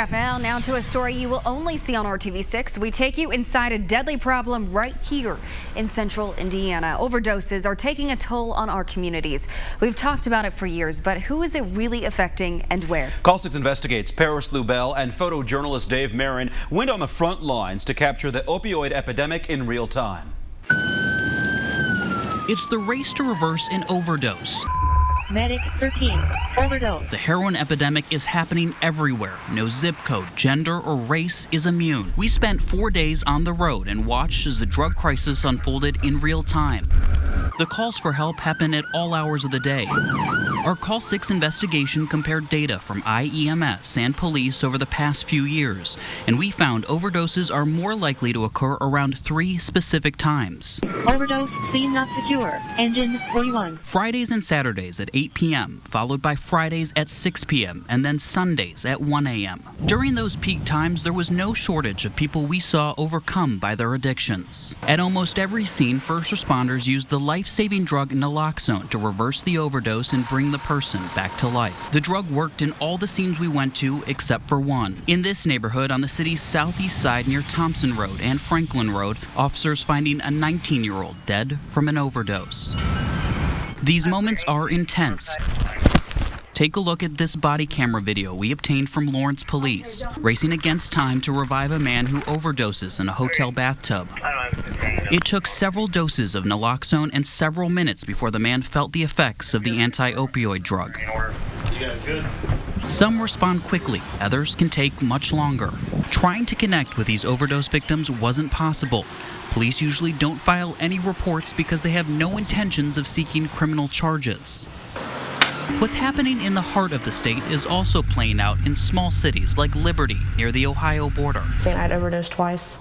Raphael, now to a story you will only see on RTV6. We take you inside a deadly problem right here in central Indiana. Overdoses are taking a toll on our communities. We've talked about it for years, but who is it really affecting and where? Call 6 Investigates Paris Lewbel and photojournalist Dave Marion went on the front lines to capture the opioid epidemic in real time. It's the race to reverse an overdose. Medic 13, overdose. The heroin epidemic is happening everywhere. No zip code, gender, or race is immune. We spent 4 days on the road and watched as the drug crisis unfolded in real time. The calls for help happen at all hours of the day. Our Call 6 investigation compared data from IEMS and police over the past few years, and we found overdoses are more likely to occur around 3 specific times. Overdose, scene not secure. Engine 41. Fridays and Saturdays at 8 p.m., followed by Fridays at 6 p.m., and then Sundays at 1 a.m. During those peak times, there was no shortage of people we saw overcome by their addictions. At almost every scene, first responders used the life-saving drug Naloxone to reverse the overdose and bring the person back to life. The drug worked in all the scenes we went to except for one. In this neighborhood on the city's southeast side near Thompson Road and Franklin Road, officers finding a 19-year-old dead from an overdose. These moments are intense. Take a look at this body camera video we obtained from Lawrence Police, racing against time to revive a man who overdoses in a hotel bathtub. It took several doses of Naloxone and several minutes before the man felt the effects of the anti-opioid drug. Some respond quickly, others can take much longer. Trying to connect with these overdose victims wasn't possible. Police usually don't file any reports because they have no intentions of seeking criminal charges. What's happening in the heart of the state is also playing out in small cities like Liberty near the Ohio border. I'd overdosed twice,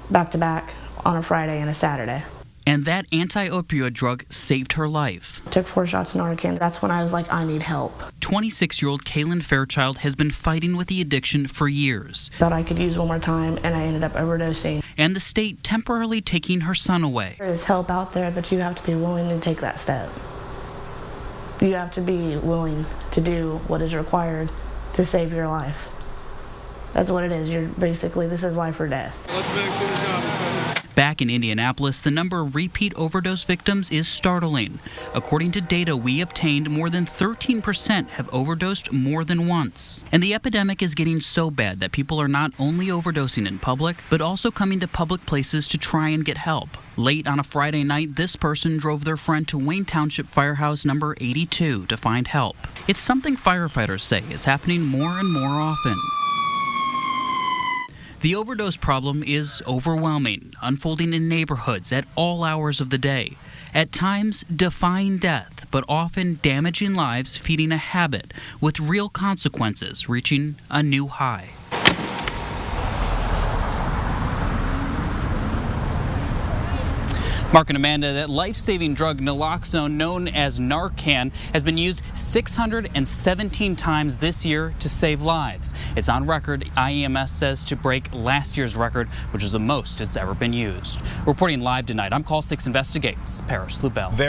back to back, on a Friday and a Saturday. And that anti-opioid drug saved her life. Took 4 shots of Narcan. That's when I was like, I need help. 26-year-old Kaylin Fairchild has been fighting with the addiction for years. Thought I could use one more time, and I ended up overdosing. And the state temporarily taking her son away. There's help out there, but you have to be willing to take that step. You have to be willing to do what is required to save your life. That's what it is. This is life or death. Back in Indianapolis, the number of repeat overdose victims is startling. According to data we obtained, more than 13% have overdosed more than once. And the epidemic is getting so bad that people are not only overdosing in public, but also coming to public places to try and get help. Late on a Friday night, this person drove their friend to Wayne Township Firehouse number 82 to find help. It's something firefighters say is happening more and more often. The overdose problem is overwhelming, unfolding in neighborhoods at all hours of the day. At times, defying death, but often damaging lives, feeding a habit with real consequences reaching a new high. Mark and Amanda, that life-saving drug Naloxone, known as Narcan, has been used 617 times this year to save lives. It's on record, IEMS says, to break last year's record, which is the most it's ever been used. Reporting live tonight, I'm Call 6 Investigates Paris Lewbel.